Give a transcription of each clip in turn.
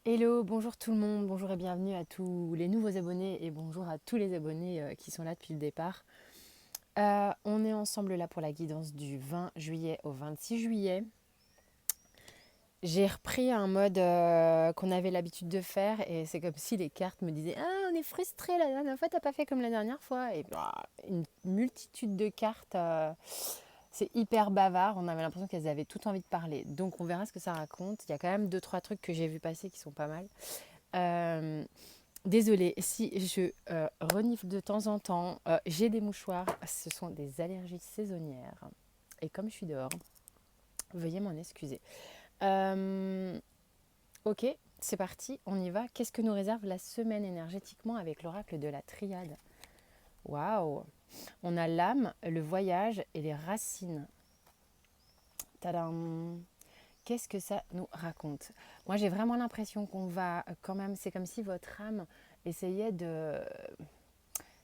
Hello, bonjour tout le monde, bonjour et bienvenue à tous les nouveaux abonnés et bonjour à tous les abonnés qui sont là depuis le départ. On est ensemble là pour la guidance du 20 juillet au 26 juillet. J'ai repris un mode qu'on avait l'habitude de faire et c'est comme si les cartes me disaient «Ah, on est frustré la dernière fois, t'as pas fait comme la dernière fois». Et une multitude de cartes, c'est hyper bavard, on avait l'impression qu'elles avaient tout envie de parler. Donc on verra ce que ça raconte. Il y a quand même deux trois trucs que j'ai vu passer qui sont pas mal. Euh, Désolée, si je renifle de temps en temps, j'ai des mouchoirs, ce sont des allergies saisonnières. Et comme je suis dehors, veuillez m'en excuser. Euh, ok, c'est parti, on y va. Qu'est-ce que nous réserve la semaine énergétiquement avec l'oracle de la triade? Waouh. On a l'âme, le voyage et les racines. Tadam. Qu'est-ce que ça nous raconte? Moi, j'ai vraiment l'impression qu'on va quand même, c'est comme si votre âme essayait de,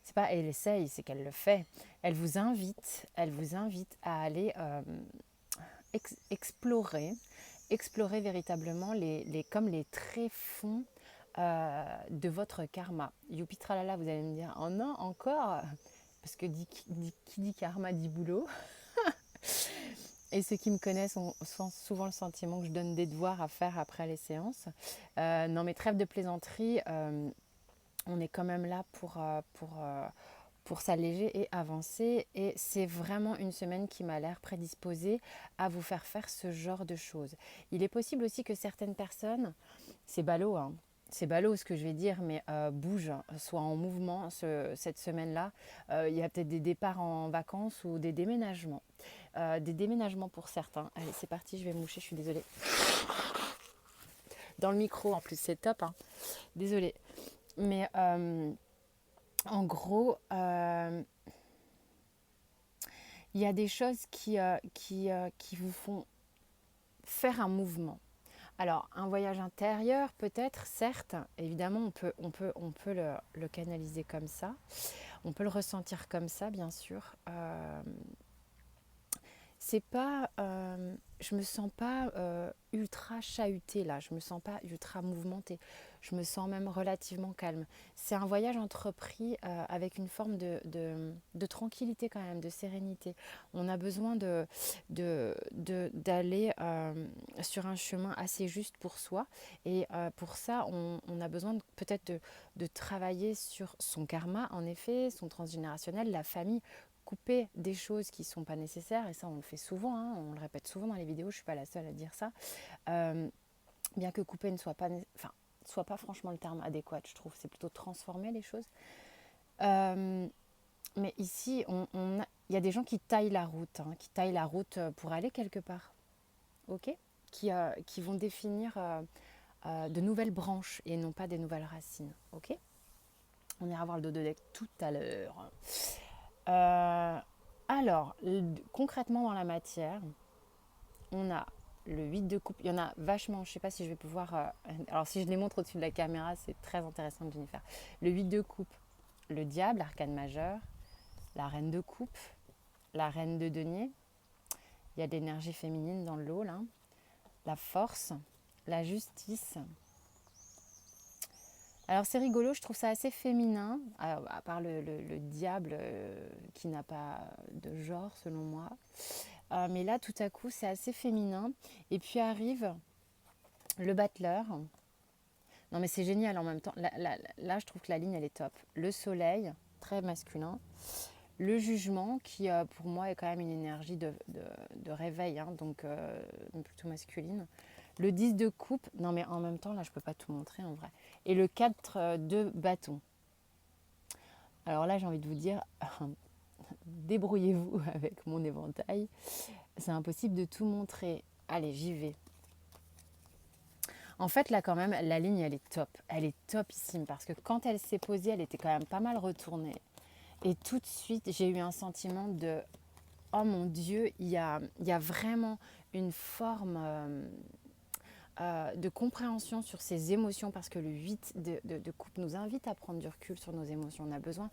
c'est pas elle essaye, c'est qu'elle le fait. Elle vous invite à aller explorer, explorer véritablement comme les tréfonds de votre karma. Youpitralala, vous allez me dire, oh non, encore? Parce que qui dit karma dit boulot. Et ceux qui me connaissent ont souvent le sentiment que je donne des devoirs à faire après les séances. Non, mais trêve de plaisanterie, on est quand même là pour s'alléger et avancer. Et c'est vraiment une semaine qui m'a l'air prédisposée à vous faire ce genre de choses. Il est possible aussi que certaines personnes, c'est ballot, hein, c'est ballot ce que je vais dire, mais bougent, soient en mouvement cette semaine-là. Il y a peut-être des départs en vacances ou des déménagements. Des déménagements pour certains. Allez, c'est parti, je vais me moucher, je suis désolée. Dans le micro, en plus, c'est top, hein. Désolée. Mais en gros, il y a des choses qui vous font faire un mouvement. Alors, un voyage intérieur, peut-être, certes, évidemment, on peut le canaliser comme ça. On peut le ressentir comme ça, bien sûr. C'est pas, je me sens pas ultra chahutée là, je me sens pas ultra mouvementée, je me sens même relativement calme. C'est un voyage entrepris avec une forme de tranquillité quand même, de sérénité. On a besoin d'aller sur un chemin assez juste pour soi et pour ça on a besoin peut-être de travailler sur son karma, en effet, son transgénérationnel, la famille, couper des choses qui ne sont pas nécessaires, et ça on le fait souvent, hein, on le répète souvent dans les vidéos, je ne suis pas la seule à dire ça, euh, bien que couper ne soit pas, enfin, soit pas franchement le terme adéquat, je trouve, c'est plutôt transformer les choses. Euh, mais ici, il y a des gens qui taillent la route, hein, qui taillent la route pour aller quelque part, ok, qui vont définir de nouvelles branches et non pas des nouvelles racines, ok. On ira voir le dos de deck tout à l'heure. Euh, alors, concrètement dans la matière, on a le 8 de coupe. Il y en a vachement, je ne sais pas si je vais pouvoir... alors si je les montre au-dessus de la caméra, c'est très intéressant, Jennifer. Le 8 de coupe, le diable, l'arcane majeur, la reine de coupe, la reine de denier. Il y a de l'énergie féminine dans le lot, là. La force, la justice. Alors c'est rigolo, je trouve ça assez féminin, à part le diable qui n'a pas de genre selon moi. Mais là, tout à coup, c'est assez féminin. Et puis arrive le battleur. Non, mais c'est génial en même temps. Là, je trouve que la ligne, elle est top. Le soleil, très masculin. Le jugement, qui pour moi est quand même une énergie de réveil, hein, donc plutôt masculine. Le 10 de coupe, non mais en même temps, là, je peux pas tout montrer en vrai. Et le 4 de bâton. Alors là, j'ai envie de vous dire, débrouillez-vous avec mon éventail. C'est impossible de tout montrer. Allez, j'y vais. En fait, là, quand même, la ligne, elle est top. Elle est topissime parce que quand elle s'est posée, elle était quand même pas mal retournée. Et tout de suite, j'ai eu un sentiment de oh mon Dieu, il y a vraiment une forme de compréhension sur ses émotions parce que le 8 de coupe nous invite à prendre du recul sur nos émotions. On a besoin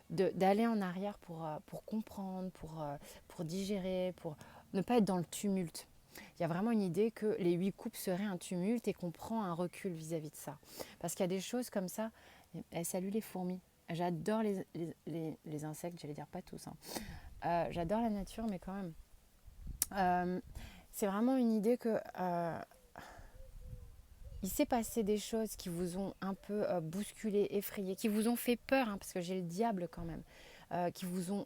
d'aller en arrière pour comprendre, pour digérer, pour ne pas être dans le tumulte. il y a vraiment une idée que les 8 coupes seraient un tumulte et qu'on prend un recul vis-à-vis de ça. Parce qu'il y a des choses comme ça. Salut les fourmis. J'adore les insectes, j'allais dire pas tous, hein. J'adore la nature, mais quand même. Euh, c'est vraiment une idée que il s'est passé des choses qui vous ont un peu bousculé, effrayé, qui vous ont fait peur, hein, parce que j'ai le diable quand même, qui vous ont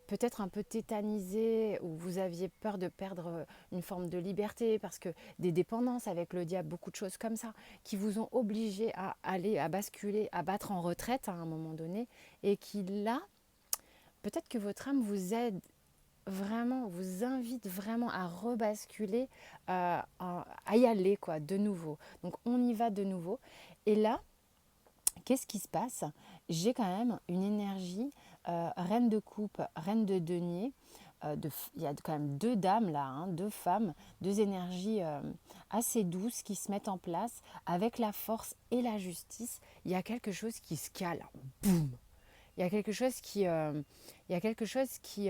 peut-être un peu tétanisé, ou vous aviez peur de perdre une forme de liberté, parce que des dépendances avec le diable, beaucoup de choses comme ça, qui vous ont obligé à aller, à basculer, à battre en retraite à un moment donné, et qui là, peut-être que votre âme vous aide vraiment, vous invite vraiment à rebasculer, à y aller quoi, de nouveau. Donc on y va de nouveau. Et là, qu'est-ce qui se passe? J'ai quand même une énergie reine de coupe, reine de denier. Il y a quand même 2 dames là, hein, 2 femmes, 2 énergies assez douces qui se mettent en place avec la force et la justice. Il y a quelque chose qui se cale. Boum. Il y a quelque chose il y a quelque chose qui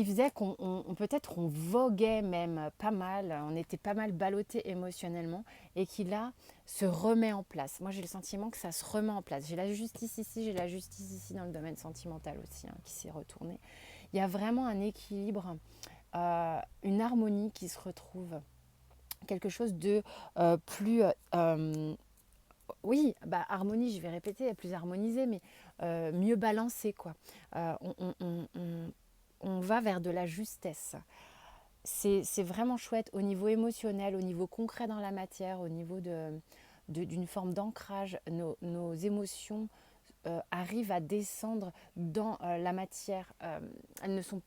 faisait qu'on peut-être on voguait même pas mal, on était pas mal ballotté émotionnellement et qui là se remet en place. Moi j'ai le sentiment que ça se remet en place. J'ai la justice ici, j'ai la justice ici dans le domaine sentimental aussi, hein, qui s'est retourné. Il y a vraiment un équilibre, une harmonie qui se retrouve, quelque chose de plus... oui, bah, harmonie, je vais répéter, plus harmonisé, mais mieux balancé, quoi. On va vers de la justesse. C'est vraiment chouette au niveau émotionnel, au niveau concret dans la matière, au niveau d'une forme d'ancrage. Nos émotions arrivent à descendre dans la matière. Elles ne sont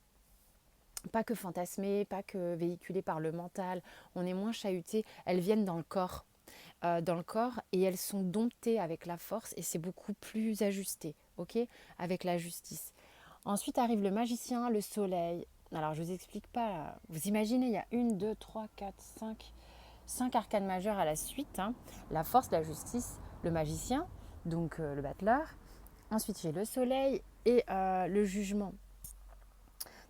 pas que fantasmées, pas que véhiculées par le mental. On est moins chahuté. Elles viennent dans le corps et elles sont domptées avec la force et c'est beaucoup plus ajusté, ok, avec la justice. Ensuite arrive le magicien, le soleil. Alors je vous explique pas, vous imaginez, il y a 5 arcanes majeures à la suite, hein. La force, la justice, le magicien, donc le battleur. Ensuite j'ai le soleil et le jugement.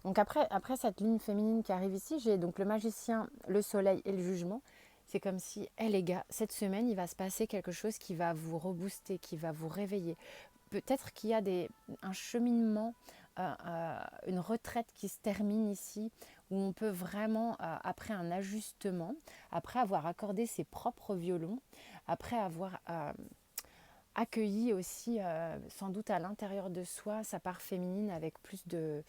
Donc après cette ligne féminine qui arrive ici, j'ai donc le magicien, le soleil et le jugement. C'est comme si, hé les gars, cette semaine, il va se passer quelque chose qui va vous rebooster, qui va vous réveiller. Peut-être qu'il y a un cheminement, une retraite qui se termine ici, où on peut vraiment, après un ajustement, après avoir accordé ses propres violons, après avoir accueilli aussi, sans doute à l'intérieur de soi, sa part féminine avec plus de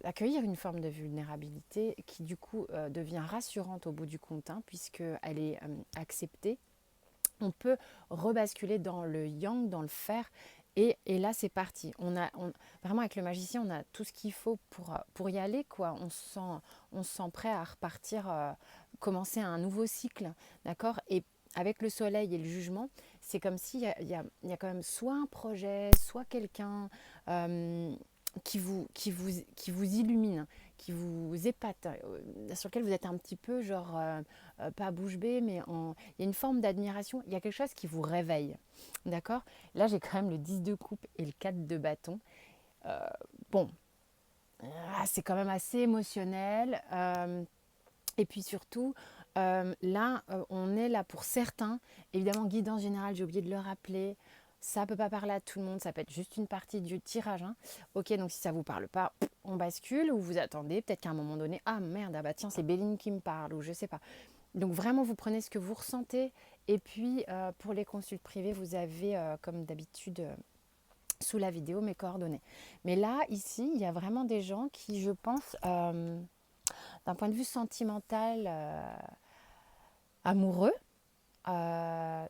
accueillir une forme de vulnérabilité qui du coup devient rassurante au bout du compte, hein, puisqu'elle est acceptée. On peut rebasculer dans le yang, dans le fer, et là c'est parti. Vraiment avec le magicien, on a tout ce qu'il faut pour y aller, quoi. On se sent prêt à repartir, commencer un nouveau cycle, d'accord. Et avec le soleil et le jugement, c'est comme s'il y a quand même soit un projet, soit quelqu'un qui vous illumine, qui vous épate, sur lequel vous êtes un petit peu genre, pas bouche bée, mais il y a une forme d'admiration, il y a quelque chose qui vous réveille, d'accord. Là j'ai quand même le 10 de coupe et le 4 de bâton. Euh, bon, c'est quand même assez émotionnel, et puis surtout, là, on est là pour certains. Évidemment, guidance générale, j'ai oublié de le rappeler. Ça ne peut pas parler à tout le monde, ça peut être juste une partie du tirage, hein. Ok, donc si ça ne vous parle pas, on bascule ou vous attendez. Peut-être qu'à un moment donné, ah merde, ah bah tiens, c'est Béline qui me parle ou je ne sais pas. Donc vraiment, vous prenez ce que vous ressentez. Et puis, pour les consultes privées, vous avez, comme d'habitude, sous la vidéo, mes coordonnées. Mais là, ici, il y a vraiment des gens qui, je pense, d'un point de vue sentimental, amoureux,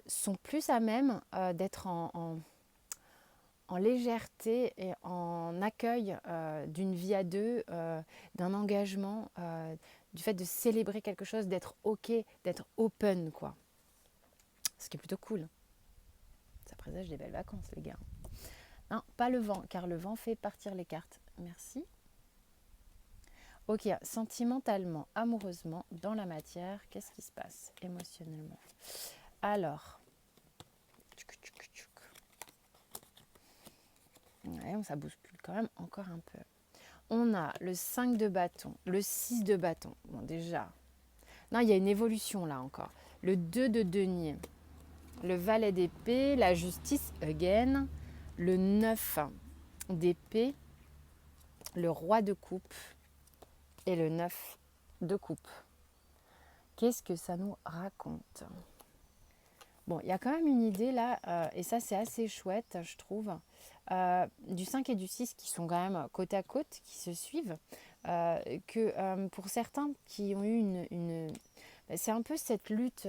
sont plus à même d'être en légèreté et en accueil d'une vie à deux, d'un engagement, du fait de célébrer quelque chose, d'être ok, d'être open, quoi. Ce qui est plutôt cool. Ça présage des belles vacances, les gars. Non, pas le vent, car le vent fait partir les cartes. Merci. Ok, sentimentalement, amoureusement, dans la matière, qu'est-ce qui se passe émotionnellement? Alors, ouais, ça bouscule quand même encore un peu. On a le 5 de bâton, le 6 de bâton. Bon, déjà. Non, il y a une évolution là encore. Le 2 de denier, le valet d'épée, la justice, again, le 9 d'épée, le roi de coupe et le 9 de coupe. Qu'est-ce que ça nous raconte? Bon, il y a quand même une idée là, et ça c'est assez chouette, je trouve, du 5 et du 6 qui sont quand même côte à côte, qui se suivent, que pour certains qui ont eu c'est un peu cette lutte,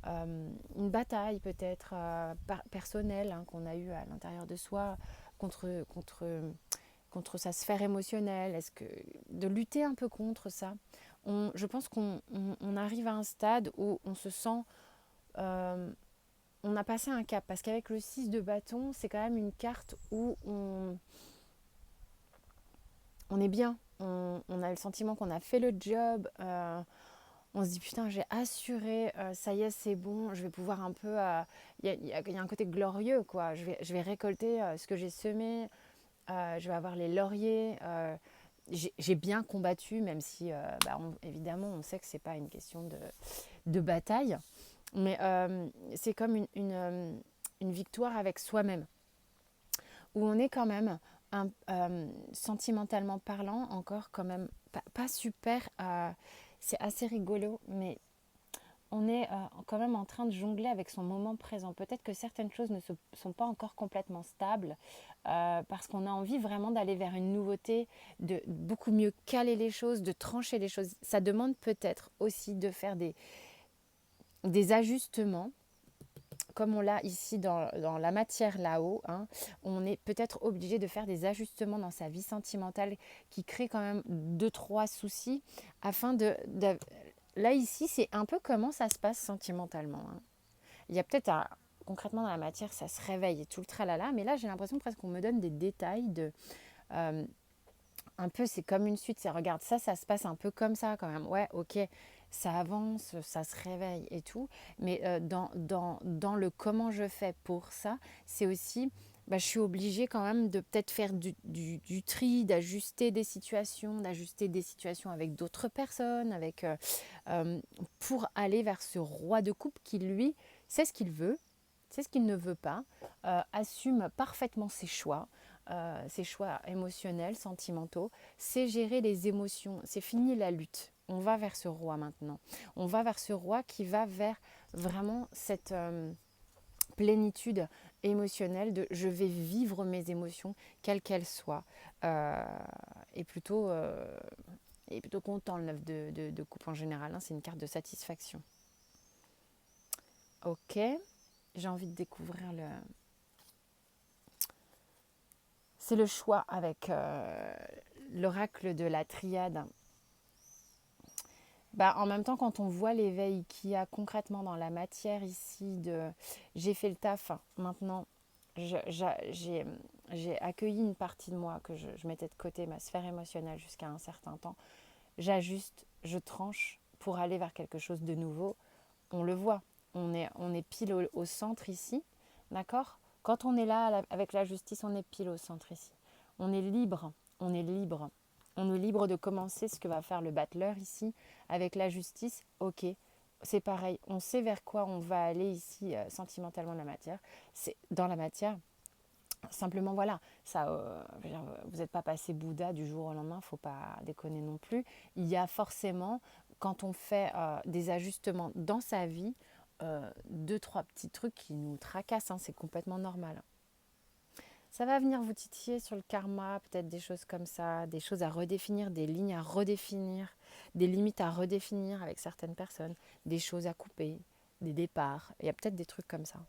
une bataille peut-être personnelle hein, qu'on a eue à l'intérieur de soi contre sa sphère émotionnelle, de lutter un peu contre ça. Je pense qu'on arrive à un stade où on se sent euh, on a passé un cap parce qu'avec le 6 de bâton, c'est quand même une carte où on est bien. On a le sentiment qu'on a fait le job. On se dit putain, j'ai assuré, ça y est, c'est bon, je vais pouvoir un peu. Il y a un côté glorieux, quoi. Je vais récolter ce que j'ai semé, je vais avoir les lauriers. J'ai bien combattu, même si évidemment on sait que c'est pas une question de bataille. Mais c'est comme une victoire avec soi-même, où on est quand même, sentimentalement parlant, encore quand même pas super. C'est assez rigolo, mais on est quand même en train de jongler avec son moment présent. Peut-être que certaines choses ne sont pas encore complètement stables, parce qu'on a envie vraiment d'aller vers une nouveauté, de beaucoup mieux caler les choses, de trancher les choses. Ça demande peut-être aussi de faire des ajustements comme on l'a ici dans la matière là-haut, hein, on est peut-être obligé de faire des ajustements dans sa vie sentimentale qui créent quand même deux, trois soucis afin de... Là, ici, c'est un peu comment ça se passe sentimentalement. Hein. Il y a peut-être concrètement dans la matière, ça se réveille et tout le tralala, mais là, j'ai l'impression presque qu'on me donne des détails euh, un peu, c'est comme une suite, c'est regarde, ça se passe un peu comme ça quand même. Ouais, ok, ça avance, ça se réveille et tout. Mais dans le comment je fais pour ça, c'est aussi, je suis obligée quand même de peut-être faire du tri, d'ajuster des situations avec d'autres personnes, pour aller vers ce roi de coupe qui, lui, sait ce qu'il veut, sait ce qu'il ne veut pas, assume parfaitement ses choix émotionnels, sentimentaux, c'est gérer les émotions, c'est fini la lutte. On va vers ce roi maintenant. On va vers ce roi qui va vers vraiment cette plénitude émotionnelle de je vais vivre mes émotions, quelles qu'elles soient. Euh, et, plutôt, euh, et plutôt content, le 9 de coupe en général. Hein, c'est une carte de satisfaction. Ok, j'ai envie de découvrir le, c'est le choix avec l'oracle de la triade. En même temps, quand on voit l'éveil qu'il y a concrètement dans la matière ici, j'ai fait le taf, maintenant j'ai accueilli une partie de moi que je mettais de côté, ma sphère émotionnelle jusqu'à un certain temps. J'ajuste, je tranche pour aller vers quelque chose de nouveau. On le voit, on est pile au centre ici, d'accord? Quand on est là avec la justice, on est pile au centre ici. On est libre, on est libre. On est libre de commencer ce que va faire le battleur ici. Avec la justice, ok, c'est pareil. On sait vers quoi on va aller ici sentimentalement dans la matière. Simplement, voilà, ça, vous n'êtes pas passé Bouddha du jour au lendemain, faut pas déconner non plus. Il y a forcément, quand on fait des ajustements dans sa vie, deux, trois petits trucs qui nous tracassent, hein, c'est complètement normal. Ça va venir vous titiller sur le karma, peut-être des choses comme ça, des choses à redéfinir, des lignes à redéfinir, des limites à redéfinir avec certaines personnes, des choses à couper, des départs. Il y a peut-être des trucs comme ça.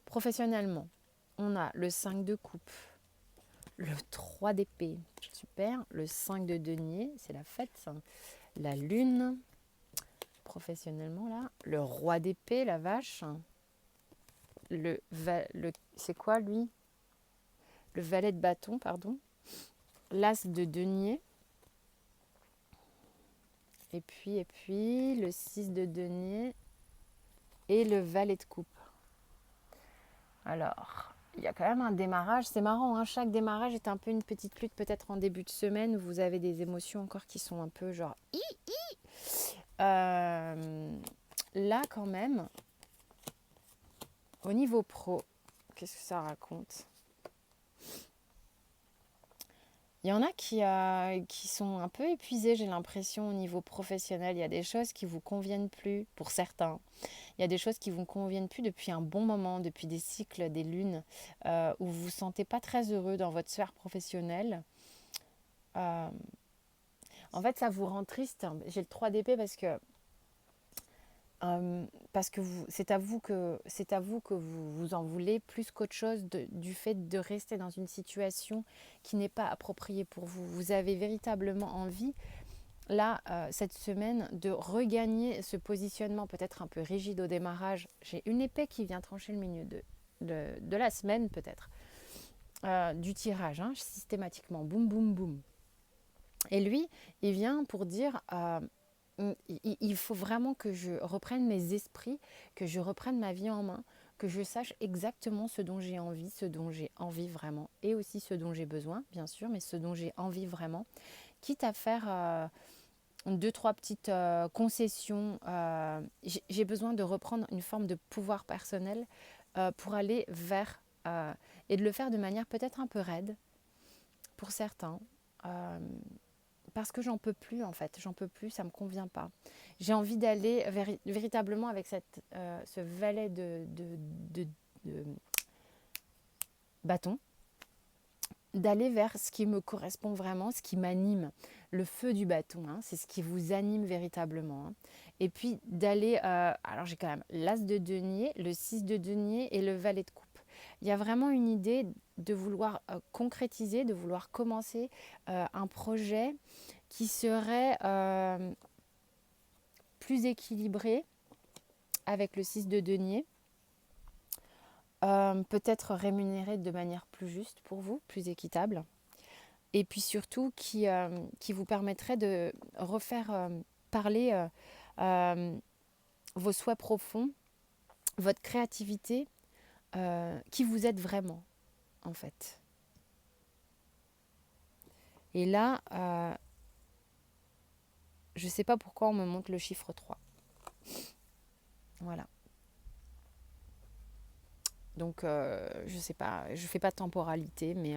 Professionnellement, on a le 5 de coupe, le 3 d'épée, super, le 5 de denier, c'est la fête, la lune, professionnellement là, le roi d'épée, la vache, c'est quoi lui? Le valet de bâton, pardon, l'as de denier, et puis le 6 de denier et le valet de coupe. Alors, il y a quand même un démarrage. C'est marrant, hein, chaque démarrage est un peu une petite lutte, peut-être en début de semaine, où vous avez des émotions encore qui sont un peu genre... Euh, là, quand même, au niveau pro, qu'est-ce que ça raconte? Il y en a qui sont un peu épuisés, j'ai l'impression, au niveau professionnel. Il y a des choses qui vous conviennent plus, pour certains. Il y a des choses qui vous conviennent plus depuis un bon moment, depuis des cycles, des lunes, où vous vous sentez pas très heureux dans votre sphère professionnelle. Euh, En fait, ça vous rend triste. J'ai le 3 d'épée parce que c'est à vous que vous vous en voulez plus qu'autre chose du fait de rester dans une situation qui n'est pas appropriée pour vous. Vous avez véritablement envie, là, cette semaine, de regagner ce positionnement peut-être un peu rigide au démarrage. J'ai une épée qui vient trancher le milieu de la semaine peut-être, du tirage, hein, systématiquement, boum, boum, boum. Et lui, il vient pour dire, il faut vraiment que je reprenne mes esprits, que je reprenne ma vie en main, que je sache exactement ce dont j'ai envie, ce dont j'ai envie vraiment, et aussi ce dont j'ai besoin, bien sûr, mais ce dont j'ai envie vraiment, quitte à faire deux, trois petites concessions. J'ai besoin de reprendre une forme de pouvoir personnel pour aller vers, et de le faire de manière peut-être un peu raide pour certains. Euh, Parce que j'en peux plus en fait, j'en peux plus, ça me convient pas. J'ai envie d'aller véritablement avec ce valet de bâton, d'aller vers ce qui me correspond vraiment, ce qui m'anime, le feu du bâton, hein, c'est ce qui vous anime véritablement. Hein. Et puis d'aller, alors j'ai quand même l'as de denier, le 6 de denier et le valet de coupe. Il y a vraiment une idée de vouloir concrétiser, de vouloir commencer un projet qui serait plus équilibré avec le 6 de denier, peut-être rémunéré de manière plus juste pour vous, plus équitable, et puis surtout qui vous permettrait de refaire parler vos souhaits profonds, votre créativité, qui vous êtes vraiment, en fait. Et là, je ne sais pas pourquoi on me montre le chiffre 3. Voilà. Donc, je ne sais pas, je ne fais pas de temporalité, mais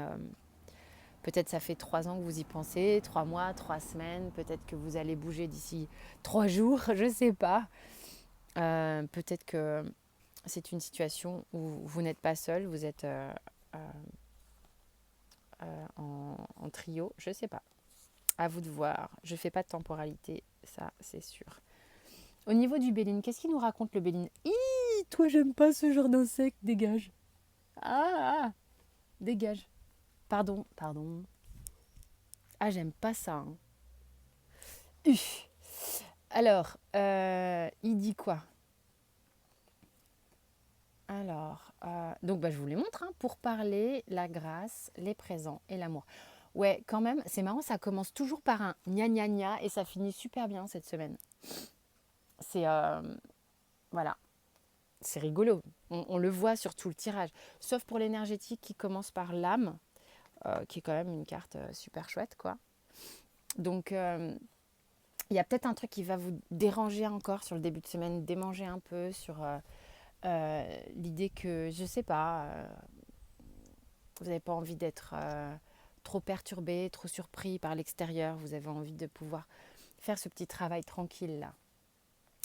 peut-être ça fait 3 ans que vous y pensez, 3 mois, 3 semaines, peut-être que vous allez bouger d'ici 3 jours, je ne sais pas. Peut-être que c'est une situation où vous n'êtes pas seul, vous êtes en trio, je ne sais pas. À vous de voir. Je ne fais pas de temporalité, ça c'est sûr. Au niveau du Béline, qu'est-ce qu'il nous raconte le Béline? Toi j'aime pas ce genre d'insecte, dégage. Ah, dégage. Pardon, pardon. Ah, j'aime pas ça. Hein. Alors, il dit quoi? Alors, donc je vous les montre, hein, pour parler, la grâce, les présents et l'amour. Ouais, quand même, c'est marrant, ça commence toujours par un gna gna gna et ça finit super bien cette semaine. C'est, voilà, c'est rigolo. On le voit sur tout le tirage. Sauf pour l'énergétique qui commence par l'âme, qui est quand même une carte super chouette, quoi. Donc, il y a peut-être un truc qui va vous déranger encore sur le début de semaine, démanger un peu sur l'idée que, je sais pas, vous n'avez pas envie d'être trop perturbé, trop surpris par l'extérieur. Vous avez envie de pouvoir faire ce petit travail tranquille là.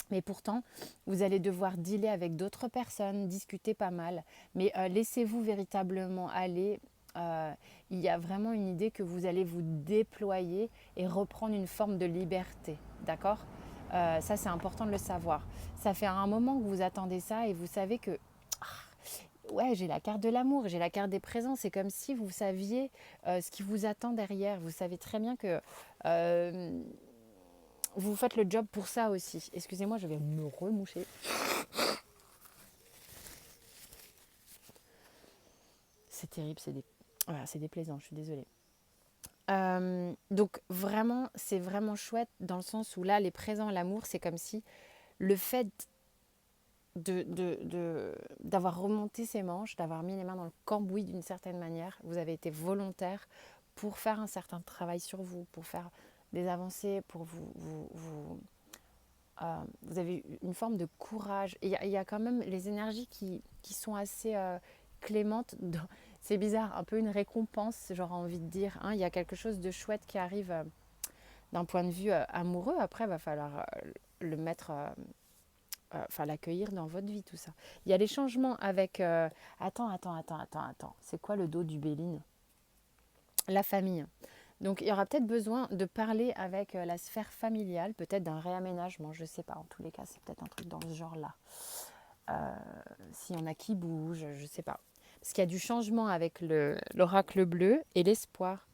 Mais pourtant, vous allez devoir dealer avec d'autres personnes, discuter pas mal. Mais laissez-vous véritablement aller. Il y a vraiment une idée que vous allez vous déployer et reprendre une forme de liberté. D'accord? Ça, c'est important de le savoir. Ça fait un moment que vous attendez ça et vous savez que ouais, j'ai la carte de l'amour, j'ai la carte des présents. C'est comme si vous saviez ce qui vous attend derrière. Vous savez très bien que vous faites le job pour ça aussi. Excusez-moi, je vais me remoucher. C'est terrible, voilà, c'est déplaisant, je suis désolée. Donc vraiment, c'est vraiment chouette dans le sens où là, les présents, l'amour, c'est comme si le fait d'avoir remonté ses manches, d'avoir mis les mains dans le cambouis d'une certaine manière. Vous avez été volontaire pour faire un certain travail sur vous, pour faire des avancées, pour vous avez une forme de courage. Et il y a quand même les énergies qui sont assez clémentes. C'est bizarre, un peu une récompense, j'aurais envie de dire. Hein. Il y a quelque chose de chouette qui arrive d'un point de vue amoureux. Après, il va falloir le mettre, l'accueillir dans votre vie, tout ça. Il y a les changements avec... Attends. C'est quoi le dos du Béline? La famille. Donc, il y aura peut-être besoin de parler avec la sphère familiale, peut-être d'un réaménagement, je ne sais pas. En tous les cas, c'est peut-être un truc dans ce genre-là. S'il y en a qui bougent, je ne sais pas. Parce qu'il y a du changement avec l'oracle bleu et l'espoir.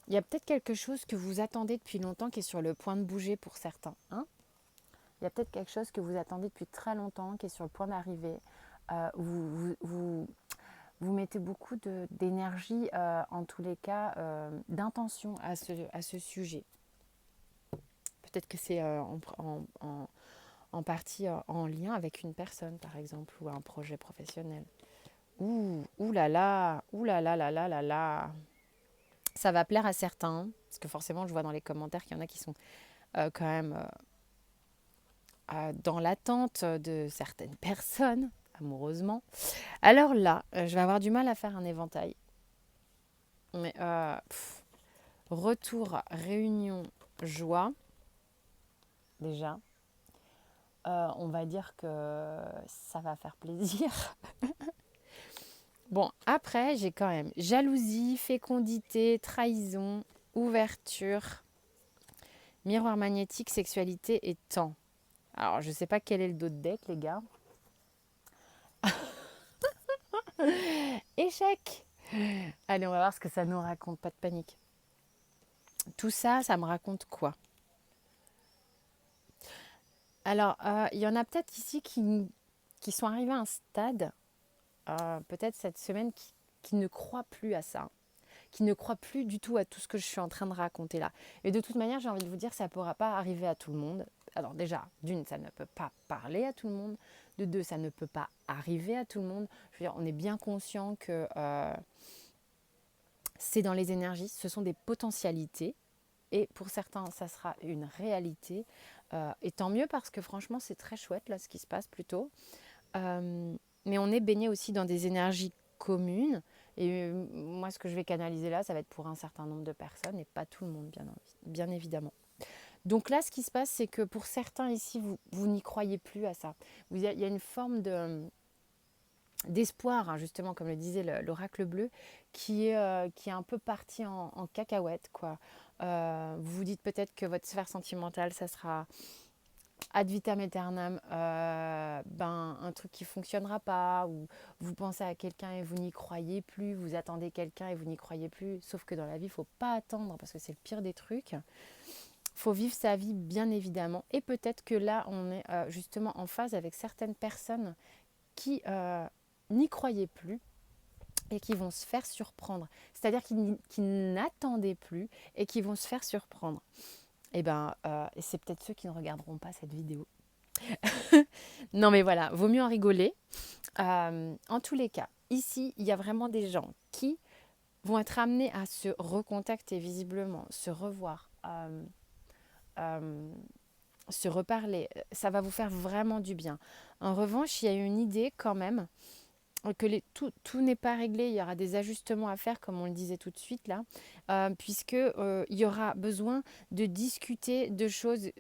Il y a peut-être quelque chose que vous attendez depuis longtemps qui est sur le point de bouger pour certains. Hein. Il y a peut-être quelque chose que vous attendez depuis très longtemps qui est sur le point d'arriver. Vous mettez beaucoup d'énergie, en tous les cas, d'intention à ce sujet. Peut-être que c'est en partie en lien avec une personne, par exemple, ou un projet professionnel. Ouh là là, ouh là là là là là là. Ça va plaire à certains, parce que forcément, je vois dans les commentaires qu'il y en a qui sont quand même dans l'attente de certaines personnes, amoureusement. Alors là, je vais avoir du mal à faire un éventail. Mais retour, réunion, joie, déjà. On va dire que ça va faire plaisir. Bon, après, j'ai quand même jalousie, fécondité, trahison, ouverture, miroir magnétique, sexualité et temps. Alors, je sais pas quel est le dos de deck, les gars. Échec! Allez, on va voir ce que ça nous raconte, pas de panique. Tout ça, ça me raconte quoi? Alors, il y en a peut-être ici qui sont arrivés à un stade, peut-être cette semaine, qui ne croient plus à ça, qui ne croient plus du tout à tout ce que je suis en train de raconter là. Et de toute manière, j'ai envie de vous dire, ça ne pourra pas arriver à tout le monde. Alors déjà, d'une, ça ne peut pas parler à tout le monde. De deux, ça ne peut pas arriver à tout le monde. Je veux dire, on est bien conscient que c'est dans les énergies, ce sont des potentialités. Et pour certains, ça sera une réalité. Et tant mieux parce que franchement, c'est très chouette là ce qui se passe plutôt. Mais on est baigné aussi dans des énergies communes. Et moi, ce que je vais canaliser là, ça va être pour un certain nombre de personnes et pas tout le monde, bien évidemment. Donc là, ce qui se passe, c'est que pour certains ici, vous n'y croyez plus à ça. Il y a une forme d'espoir, hein, justement, comme le disait l'oracle bleu, qui est un peu parti en cacahuète, quoi. Vous vous dites peut-être que votre sphère sentimentale, ça sera ad vitam aeternam, un truc qui ne fonctionnera pas, ou vous pensez à quelqu'un et vous n'y croyez plus, vous attendez quelqu'un et vous n'y croyez plus, sauf que dans la vie, il ne faut pas attendre parce que c'est le pire des trucs. Il faut vivre sa vie, bien évidemment, et peut-être que là, on est justement en phase avec certaines personnes qui n'y croyaient plus et qui vont se faire surprendre. C'est-à-dire qui n'attendaient plus et qui vont se faire surprendre. Et c'est peut-être ceux qui ne regarderont pas cette vidéo. Non mais voilà, vaut mieux en rigoler. En tous les cas, ici, il y a vraiment des gens qui vont être amenés à se recontacter visiblement, se revoir, se reparler. Ça va vous faire vraiment du bien. En revanche, il y a une idée quand même que tout n'est pas réglé, il y aura des ajustements à faire, comme on le disait tout de suite là, puisque il y aura besoin de discuter de choses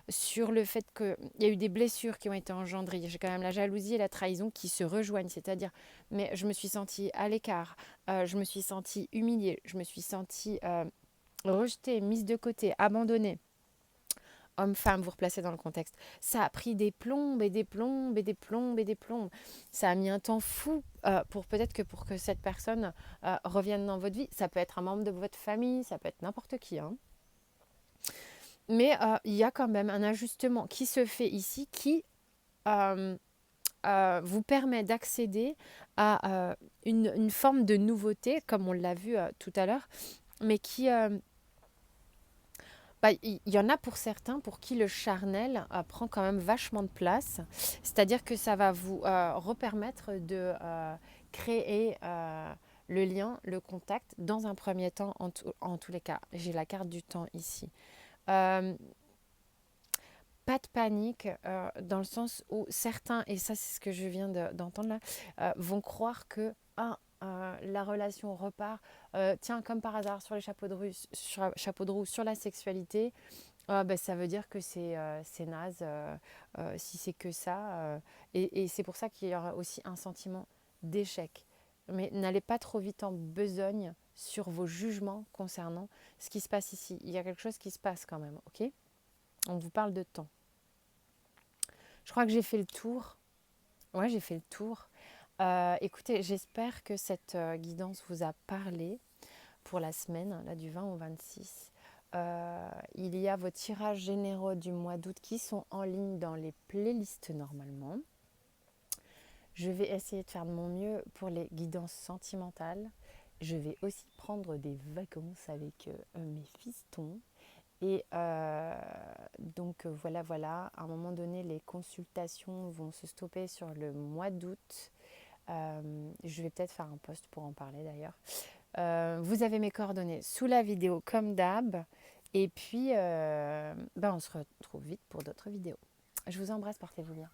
sur le fait qu'il y a eu des blessures qui ont été engendrées. J'ai quand même la jalousie et la trahison qui se rejoignent, c'est-à-dire, mais je me suis sentie à l'écart, je me suis sentie humiliée, je me suis sentie rejetée, mise de côté, abandonnée. Homme-femme, vous replacez dans le contexte. Ça a pris des plombes et des plombes et des plombes et des plombes. Ça a mis un temps fou pour que cette personne revienne dans votre vie. Ça peut être un membre de votre famille, ça peut être n'importe qui. Hein. Mais il y a quand même un ajustement qui se fait ici qui vous permet d'accéder à une forme de nouveauté, comme on l'a vu tout à l'heure, mais qui Bah, il y en a pour certains pour qui le charnel prend quand même vachement de place. C'est-à-dire que ça va vous repermettre de créer le lien, le contact dans un premier temps en tous les cas. J'ai la carte du temps ici. Euh, Pas de panique dans le sens où certains, et ça c'est ce que je viens d'entendre là, vont croire que la relation repart, tiens, comme par hasard sur les chapeaux de roue, sur la sexualité, ben, ça veut dire que c'est naze si c'est que ça. Et c'est pour ça qu'il y aura aussi un sentiment d'échec. Mais n'allez pas trop vite en besogne sur vos jugements concernant ce qui se passe ici. Il y a quelque chose qui se passe quand même, ok? On vous parle de temps. Je crois que j'ai fait le tour. Ouais, j'ai fait le tour. Écoutez, j'espère que cette guidance vous a parlé pour la semaine, là, du 20 au 26. Il y a vos tirages généraux du mois d'août qui sont en ligne dans les playlists normalement. Je vais essayer de faire de mon mieux pour les guidances sentimentales. Je vais aussi prendre des vacances avec mes fistons. Et donc voilà, à un moment donné, les consultations vont se stopper sur le mois d'août. Je vais peut-être faire un post pour en parler d'ailleurs. Vous avez mes coordonnées sous la vidéo comme d'hab. Et puis, on se retrouve vite pour d'autres vidéos. Je vous embrasse, portez-vous bien.